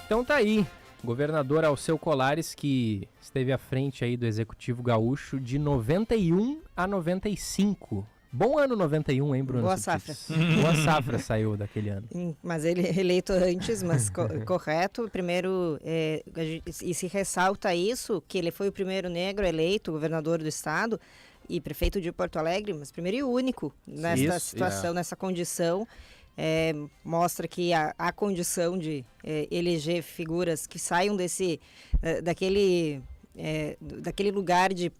Então tá aí, governador Alceu Colares, que esteve à frente aí do Executivo Gaúcho de 91 a 95. Bom ano 91, hein, Bruno? Boa safra. Boa safra saiu daquele ano. Mas ele é eleito antes, mas correto. Primeiro, e se ressalta isso, que ele foi o primeiro negro eleito governador do estado e prefeito de Porto Alegre, mas primeiro e único nesta situação, nessa condição. Mostra que a condição de eleger figuras que saiam daquele lugar de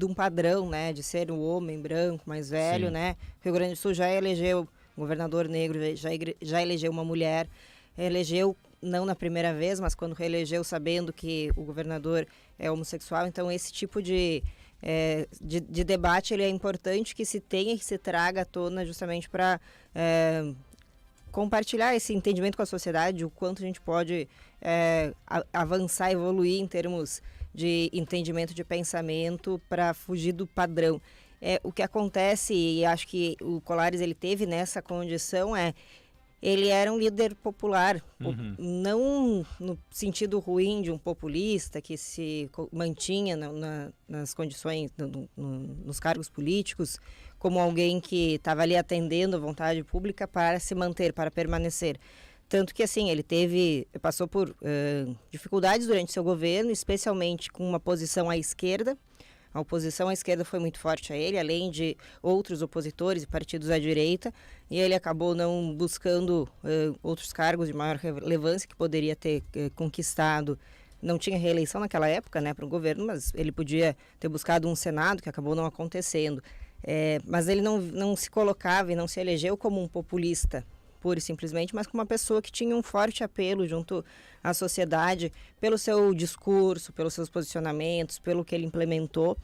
um padrão, né, de ser um homem branco mais velho, né? O Rio Grande do Sul já elegeu um governador negro, já elegeu uma mulher, elegeu não na primeira vez, mas quando reelegeu sabendo que o governador é homossexual. Então esse tipo de debate ele é importante que se tenha, que se traga à tona justamente para compartilhar esse entendimento com a sociedade, o quanto a gente pode avançar, evoluir em termos de entendimento de pensamento para fugir do padrão. O que acontece, e acho que o Colares ele teve nessa condição, ele era um líder popular, não no sentido ruim de um populista que se mantinha nas condições, nos cargos políticos, como alguém que estava ali atendendo a vontade pública para se manter, para permanecer. Tanto que, assim, ele passou por dificuldades durante seu governo, especialmente com uma posição à esquerda. A oposição à esquerda foi muito forte a ele, além de outros opositores e partidos à direita, e ele acabou não buscando outros cargos de maior relevância que poderia ter conquistado. Não tinha reeleição naquela época, né, para o governo, mas ele podia ter buscado um Senado, que acabou não acontecendo. Mas ele não se colocava e não se elegeu como um populista, pura e simplesmente, mas como uma pessoa que tinha um forte apelo junto à sociedade pelo seu discurso, pelos seus posicionamentos, pelo que ele implementou.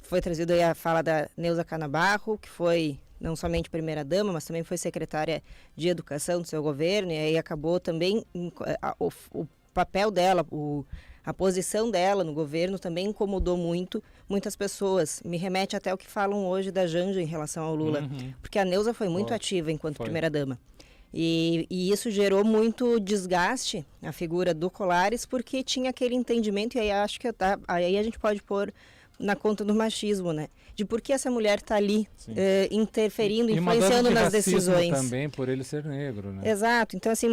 Foi trazido aí a fala da Neuza Canabarro, que foi não somente primeira-dama, mas também foi secretária de Educação do seu governo, e aí acabou também o papel dela, a posição dela no governo também incomodou muitas pessoas. Me remete até o que falam hoje da Janja em relação ao Lula, porque a Neuza foi muito ativa enquanto primeira-dama. E isso gerou muito desgaste na figura do Colares, porque tinha aquele entendimento, e aí acho que aí a gente pode pôr na conta do machismo, né? De por que essa mulher está ali interferindo, influenciando nas decisões. Também por ele ser negro, né? Exato. Então, assim,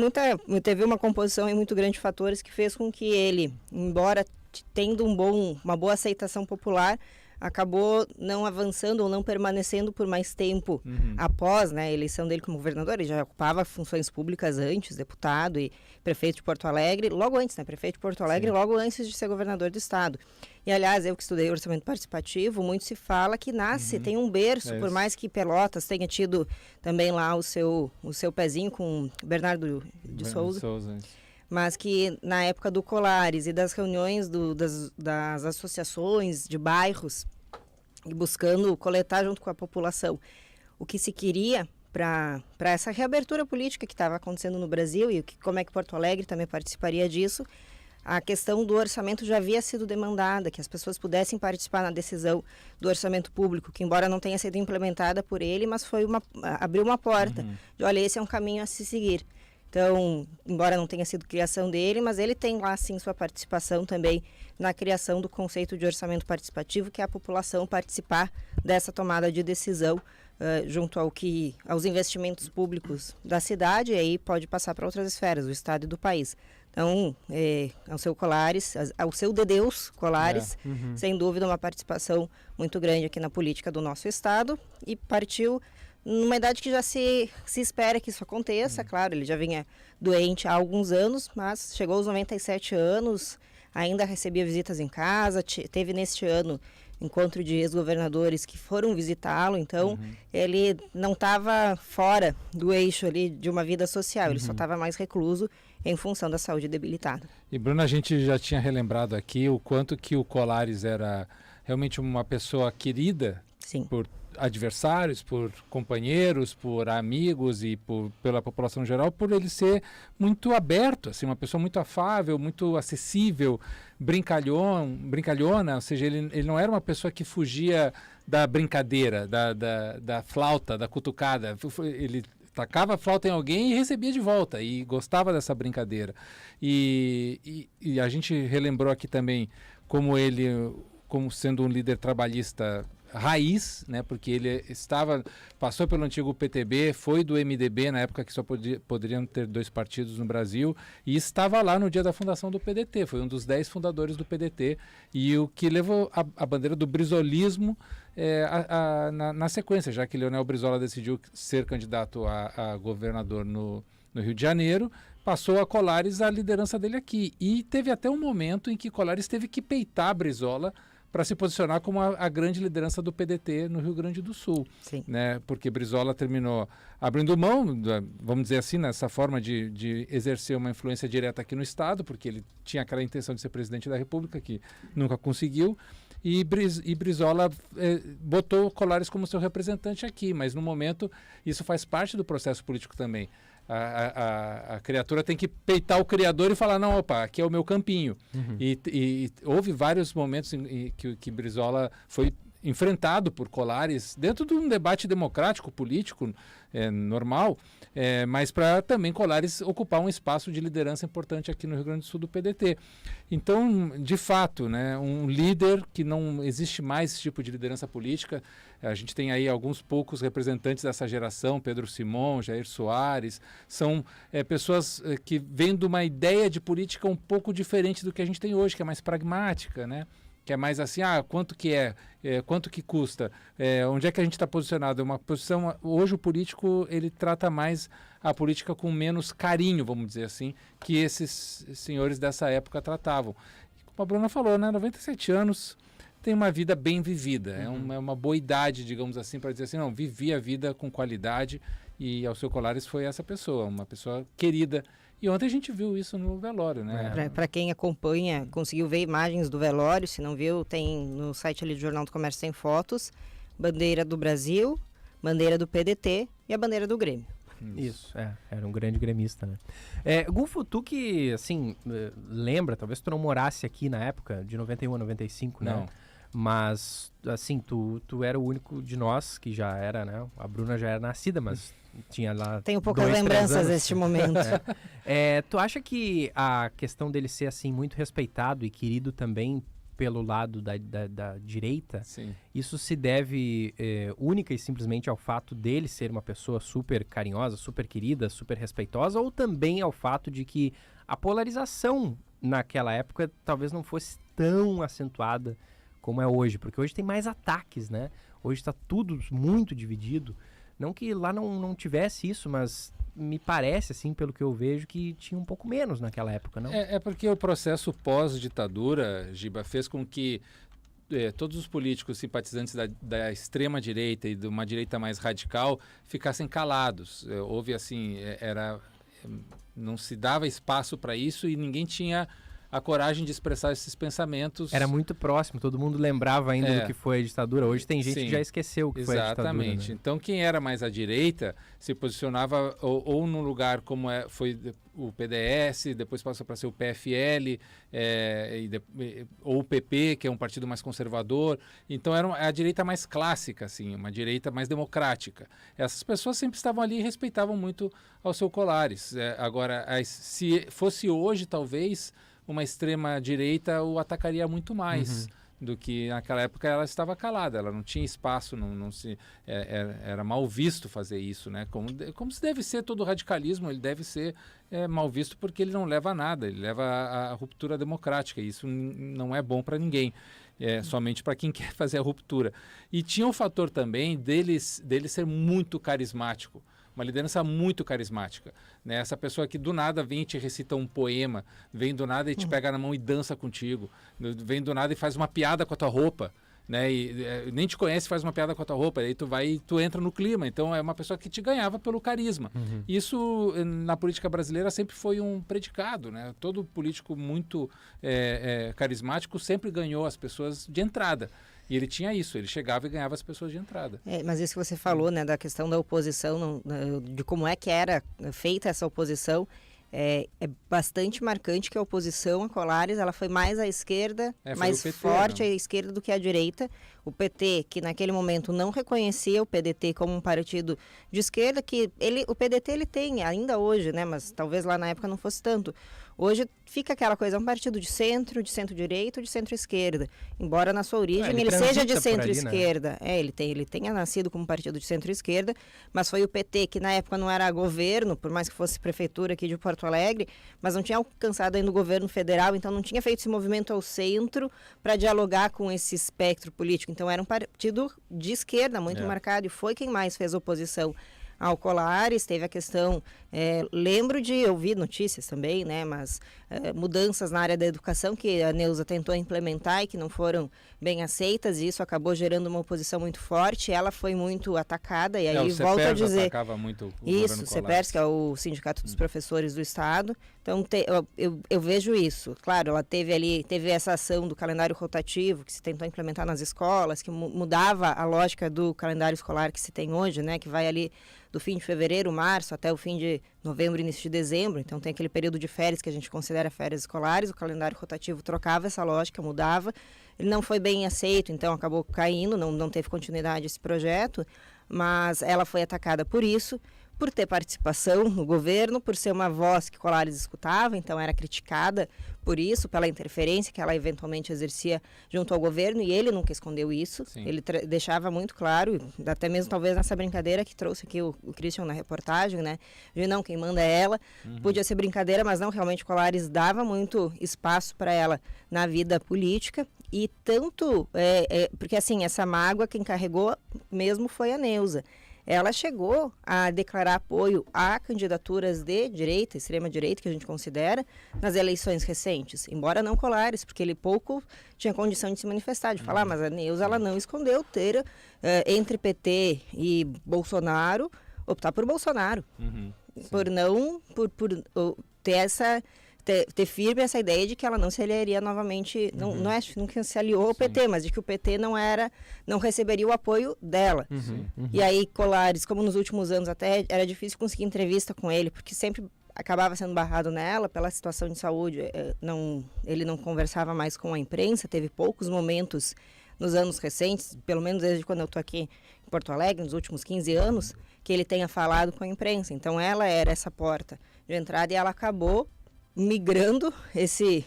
teve uma composição muito grande de fatores que fez com que ele, embora tendo uma boa aceitação popular, acabou não avançando ou não permanecendo por mais tempo após, né, a eleição dele como governador. Ele já ocupava funções públicas antes, deputado e prefeito de Porto Alegre, logo antes, né, prefeito de Porto Alegre, logo antes de ser governador do estado. E, aliás, eu que estudei orçamento participativo, muito se fala que tem um berço, por mais que Pelotas tenha tido também lá o seu pezinho com Bernardo de Souza. Mas que na época do Colares e das reuniões das associações de bairros, e buscando coletar junto com a população o que se queria para essa reabertura política que estava acontecendo no Brasil e como é que Porto Alegre também participaria disso, a questão do orçamento já havia sido demandada, que as pessoas pudessem participar na decisão do orçamento público, que embora não tenha sido implementada por ele, mas abriu uma porta de, olha, esse é um caminho a se seguir. Então, embora não tenha sido criação dele, mas ele tem lá, sim, sua participação também na criação do conceito de orçamento participativo, que é a população participar dessa tomada de decisão junto aos investimentos públicos da cidade, e aí pode passar para outras esferas, do estado e do país. Então, ao seu Colares, ao seu Dedeus Colares, sem dúvida uma participação muito grande aqui na política do nosso estado, e partiu numa idade que já se espera que isso aconteça. Claro, ele já vinha doente há alguns anos, mas chegou aos 97 anos, ainda recebia visitas em casa, teve neste ano encontro de ex-governadores que foram visitá-lo, então ele não estava fora do eixo ali de uma vida social, ele só estava mais recluso em função da saúde debilitada. E, Bruna, a gente já tinha relembrado aqui o quanto que o Colares era realmente uma pessoa querida por adversários, por companheiros, por amigos e pela população geral, por ele ser muito aberto, assim, uma pessoa muito afável, muito acessível, brincalhona, ou seja, ele não era uma pessoa que fugia da brincadeira, da flauta, da cutucada. Ele tacava a flauta em alguém e recebia de volta, e gostava dessa brincadeira. E a gente relembrou aqui também como ele, como sendo um líder trabalhista raiz, né, porque ele passou pelo antigo PTB, foi do MDB na época que só poderiam ter 2 partidos no Brasil, e estava lá no dia da fundação do PDT, foi um dos 10 fundadores do PDT, e o que levou a bandeira do brizolismo na sequência, já que Leonel Brizola decidiu ser candidato a governador no Rio de Janeiro, passou a Colares a liderança dele aqui, e teve até um momento em que Colares teve que peitar Brizola para se posicionar como a grande liderança do PDT no Rio Grande do Sul, né? Porque Brizola terminou abrindo mão, vamos dizer assim, nessa forma de exercer uma influência direta aqui no Estado, porque ele tinha aquela intenção de ser presidente da República, que nunca conseguiu, e Brizola botou Colares como seu representante aqui, mas no momento isso faz parte do processo político também. A criatura tem que peitar o criador e falar, não, opa, aqui é o meu campinho. E houve vários momentos em que Brizola foi enfrentado por Colares dentro de um debate democrático, político, normal, mas para também Colares ocupar um espaço de liderança importante aqui no Rio Grande do Sul do PDT. Então, de fato, né, um líder que não existe mais esse tipo de liderança política. A gente tem aí alguns poucos representantes dessa geração, Pedro Simon, Jair Soares, são pessoas que vêm de uma ideia de política um pouco diferente do que a gente tem hoje, que é mais pragmática, né? Que é mais assim, quanto que quanto que custa, onde é que a gente está posicionado? É uma posição, hoje o político, ele trata mais a política com menos carinho, vamos dizer assim, que esses senhores dessa época tratavam. Como a Bruna falou, né, 97 anos, tem uma vida bem vivida, é uma boa idade, digamos assim, para dizer assim, não, vivi a vida com qualidade, e Alceu Colares foi essa pessoa, uma pessoa querida. E ontem a gente viu isso no velório, né? Para quem acompanha, conseguiu ver imagens do velório, se não viu, tem no site ali do Jornal do Comércio, tem fotos, bandeira do Brasil, bandeira do PDT e a bandeira do Grêmio. Isso, era um grande gremista, né? Gulfo, tu que, assim, lembra, talvez tu não morasse aqui na época, de 91 a 95, né? Não. Mas, assim, tu era o único de nós que já era, né? A Bruna já era nascida, mas tinha lá... Tenho poucas lembranças deste momento. Tu acha que a questão dele ser, assim, muito respeitado e querido também pelo lado da direita, sim, isso se deve única e simplesmente ao fato dele ser uma pessoa super carinhosa, super querida, super respeitosa, ou também ao fato de que a polarização naquela época talvez não fosse tão acentuada como é hoje, porque hoje tem mais ataques, né? Hoje está tudo muito dividido. Não que lá não tivesse isso, mas me parece, assim, pelo que eu vejo, que tinha um pouco menos naquela época, não? É porque o processo pós-ditadura, Giba, fez com que todos os políticos simpatizantes da extrema-direita e de uma direita mais radical ficassem calados. Houve, assim, não se dava espaço para isso e ninguém tinha a coragem de expressar esses pensamentos. Era muito próximo, todo mundo lembrava ainda do que foi a ditadura. Hoje tem gente que já esqueceu o que foi a ditadura. Exatamente. Né? Então, quem era mais à direita se posicionava ou num lugar como foi o PDS, depois passou para ser o PFL, ou o PP, que é um partido mais conservador. Então, era a direita mais clássica, assim, uma direita mais democrática. Essas pessoas sempre estavam ali e respeitavam muito Alceu Colares. Agora, se fosse hoje, talvez, uma extrema-direita o atacaria muito mais do que naquela época ela estava calada, ela não tinha espaço, era mal visto fazer isso, né? Como se deve ser todo radicalismo, ele deve ser mal visto porque ele não leva a nada, ele leva à ruptura democrática, e isso não é bom para ninguém, somente para quem quer fazer a ruptura. E tinha o fator também dele ser muito carismático, uma liderança muito carismática, né? Essa pessoa que do nada vem e te recita um poema, vem do nada e te pega na mão e dança contigo, vem do nada e faz uma piada com a tua roupa, né? E nem te conhece, faz uma piada com a tua roupa, aí tu entra no clima. Então é uma pessoa que te ganhava pelo carisma. Isso na política brasileira sempre foi um predicado, né? Todo político muito carismático sempre ganhou as pessoas de entrada. E ele tinha isso, ele chegava e ganhava as pessoas de entrada. Mas isso que você falou, né, da questão da oposição, de como é que era feita essa oposição, é bastante marcante que a oposição a Colares ela foi mais à esquerda, mais PT, forte né? à esquerda do que à direita. o PT, que naquele momento não reconhecia o PDT como um partido de esquerda, que o PDT ele tem ainda hoje, né, mas talvez lá na época não fosse tanto. Hoje fica aquela coisa, um partido de centro-direita ou de centro-esquerda. Embora na sua origem ele seja de centro-esquerda. Né? Ele tenha nascido como partido de centro-esquerda, mas foi o PT, que na época não era governo, por mais que fosse prefeitura aqui de Porto Alegre, mas não tinha alcançado ainda o governo federal, então não tinha feito esse movimento ao centro para dialogar com esse espectro político. Então era um partido de esquerda muito marcado e foi quem mais fez oposição ao Colares. Teve a questão, lembro de ouvir notícias também, né, mas mudanças na área da educação que a Neuza tentou implementar e que não foram bem aceitas, e isso acabou gerando uma oposição muito forte. Ela foi muito atacada, e aí volto a dizer... atacava muito o isso, o CEPERS, que é o Sindicato dos Professores do Estado. Então, eu vejo isso. Claro, ela teve essa ação do calendário rotativo, que se tentou implementar nas escolas, que mudava a lógica do calendário escolar que se tem hoje, né, que vai ali do fim de fevereiro, março, até o fim de novembro, início de dezembro. Então tem aquele período de férias que a gente considera férias escolares. O calendário rotativo trocava essa lógica, mudava. Ele não foi bem aceito, então acabou caindo, não teve continuidade esse projeto, mas ela foi atacada por isso, por ter participação no governo, por ser uma voz que Colares escutava, então era criticada por isso, pela interferência que ela eventualmente exercia junto ao governo, e ele nunca escondeu isso. Sim. Ele deixava muito claro, até mesmo talvez nessa brincadeira que trouxe aqui o Christian na reportagem, né, de não, quem manda é ela. Podia ser brincadeira, mas não, realmente Colares dava muito espaço para ela na vida política, e tanto, porque assim, essa mágoa quem carregou mesmo foi a Neuza. Ela chegou a declarar apoio a candidaturas de direita, extrema-direita, que a gente considera, nas eleições recentes. Embora não Colares, porque ele pouco tinha condição de se manifestar, de falar, mas a Neuza ela não escondeu ter, entre PT e Bolsonaro, optar por Bolsonaro. Por ter essa... ter firme essa ideia de que ela não se aliaria novamente, nunca se aliou ao PT, mas de que o PT não receberia o apoio dela. E aí Colares, como nos últimos anos até era difícil conseguir entrevista com ele, porque sempre acabava sendo barrado nela pela situação de saúde, ele não conversava mais com a imprensa, teve poucos momentos nos anos recentes, pelo menos desde quando eu estou aqui em Porto Alegre, nos últimos 15 anos, que ele tenha falado com a imprensa. Então ela era essa porta de entrada, e ela acabou migrando esse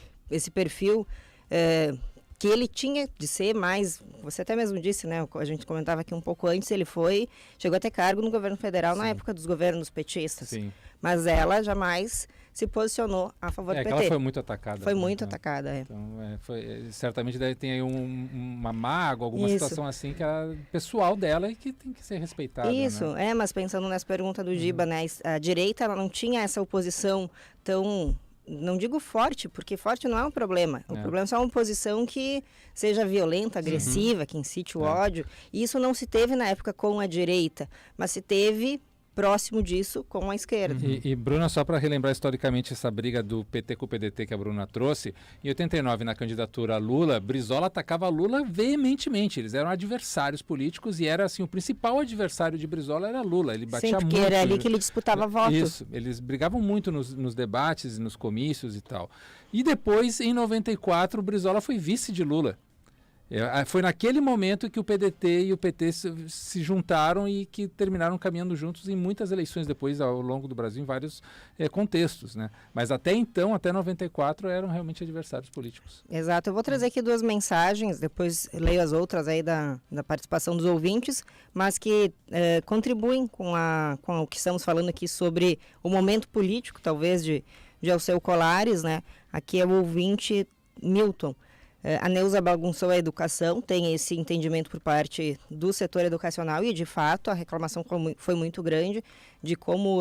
perfil que ele tinha de ser mais, você até mesmo disse, né, a gente comentava aqui um pouco antes, chegou a ter cargo no governo federal na época dos governos petistas. Sim. Mas ela jamais se posicionou a favor do PT. Ela foi muito atacada. Foi muito atacada, Então, certamente deve ter aí uma mágoa, alguma situação assim que é pessoal dela e que tem que ser respeitada. Isso, né? Mas pensando nessa pergunta do Giba, né, a direita ela não tinha essa oposição tão... Não digo forte, porque forte não é um problema. O problema é só uma oposição que seja violenta, agressiva, que incite o ódio. E isso não se teve na época com a direita, mas se teve próximo disso com a esquerda. E Bruna, só para relembrar historicamente essa briga do PT com o PDT que a Bruna trouxe, em 89, na candidatura a Lula, Brizola atacava Lula veementemente. Eles eram adversários políticos e era assim, o principal adversário de Brizola era Lula. Ele batia muito. Porque era ali que ele disputava votos. Isso, eles brigavam muito nos debates, nos comícios e tal. E depois, em 94, o Brizola foi vice de Lula. Foi naquele momento que o PDT e o PT se juntaram e que terminaram caminhando juntos em muitas eleições depois ao longo do Brasil, em vários contextos, né? Mas até então, até 94, eram realmente adversários políticos. Exato. Eu vou trazer aqui duas mensagens, depois leio as outras aí da participação dos ouvintes, mas que contribuem com o que estamos falando aqui sobre o momento político, talvez, de Alceu Colares, né? Aqui é o ouvinte Milton. A Neuza bagunçou a educação, tem esse entendimento por parte do setor educacional e, de fato, a reclamação foi muito grande de como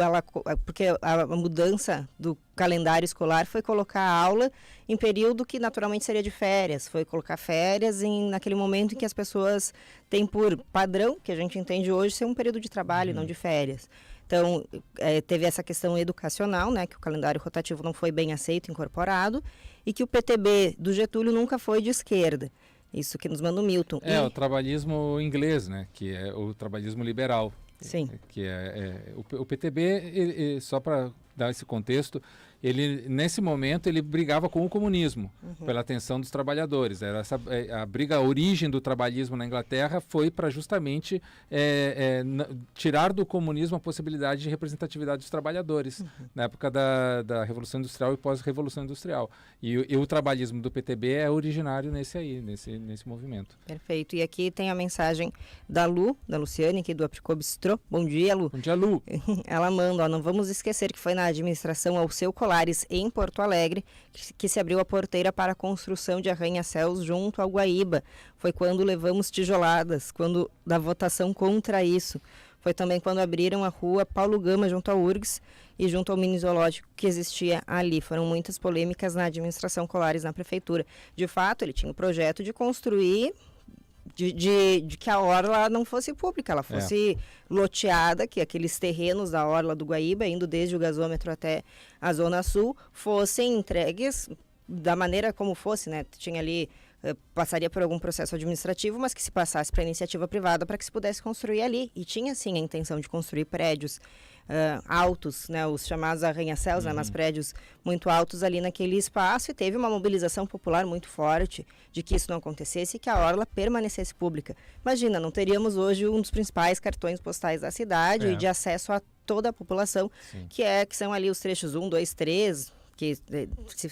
porque a mudança do calendário escolar foi colocar a aula em período que naturalmente seria de férias, foi colocar férias naquele momento em que as pessoas têm por padrão, que a gente entende hoje, ser um período de trabalho, não de férias. Então, teve essa questão educacional, né, que o calendário rotativo não foi bem aceito, incorporado, e que o PTB do Getúlio nunca foi de esquerda. Isso que nos manda o Milton. O trabalhismo inglês, né, que é o trabalhismo liberal. Sim. O PTB, só para dar esse contexto, ele, nesse momento, ele brigava com o comunismo, pela atenção dos trabalhadores. Era a briga, a origem do trabalhismo na Inglaterra foi para justamente tirar do comunismo a possibilidade de representatividade dos trabalhadores, na época da Revolução Industrial e pós-Revolução Industrial. E o trabalhismo do PTB é originário nesse movimento. Perfeito. E aqui tem a mensagem da Luciane, aqui do Apricot Bistrô. Bom dia, Lu. Bom dia, Lu. Ela manda, não vamos esquecer que foi na administração Alceu Colares, em Porto Alegre, que se abriu a porteira para a construção de arranha-céus junto ao Guaíba. Foi quando levamos tijoladas, da votação contra isso. Foi também quando abriram a rua Paulo Gama junto ao URGS e junto ao mini zoológico que existia ali. Foram muitas polêmicas na administração Colares na prefeitura. De fato, ele tinha o projeto de construir, de que a orla não fosse pública, ela fosse loteada, que aqueles terrenos da orla do Guaíba, indo desde o gasômetro até a Zona Sul, fossem entregues da maneira como fosse, né? Tinha ali, passaria por algum processo administrativo, mas que se passasse para a iniciativa privada para que se pudesse construir ali. E tinha, sim, a intenção de construir prédios altos, né, os chamados arranha-céus, né, mas prédios muito altos ali naquele espaço, e teve uma mobilização popular muito forte de que isso não acontecesse e que a orla permanecesse pública. Imagina, não teríamos hoje um dos principais cartões postais da cidade e de acesso a toda a população, que são ali os trechos 1, 2, 3, que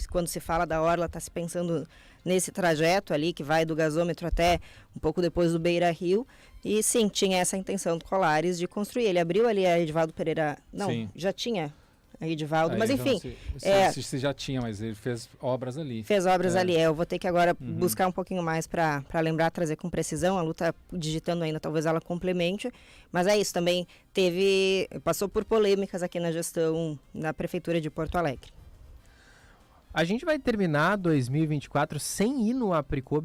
quando se fala da orla está se pensando nesse trajeto ali que vai do gasômetro até um pouco depois do Beira Rio. E sim, tinha essa intenção do Colares de construir. Ele abriu ali a Edivaldo Pereira. Não, já tinha a Edivaldo, mas enfim. Se já tinha, mas ele fez obras ali. Fez obras ali. Eu vou ter que agora buscar um pouquinho mais para lembrar, trazer com precisão. A Lu está digitando ainda, talvez ela complemente. Mas é isso, também passou por polêmicas aqui na gestão na Prefeitura de Porto Alegre. A gente vai terminar 2024 sem ir no Apricot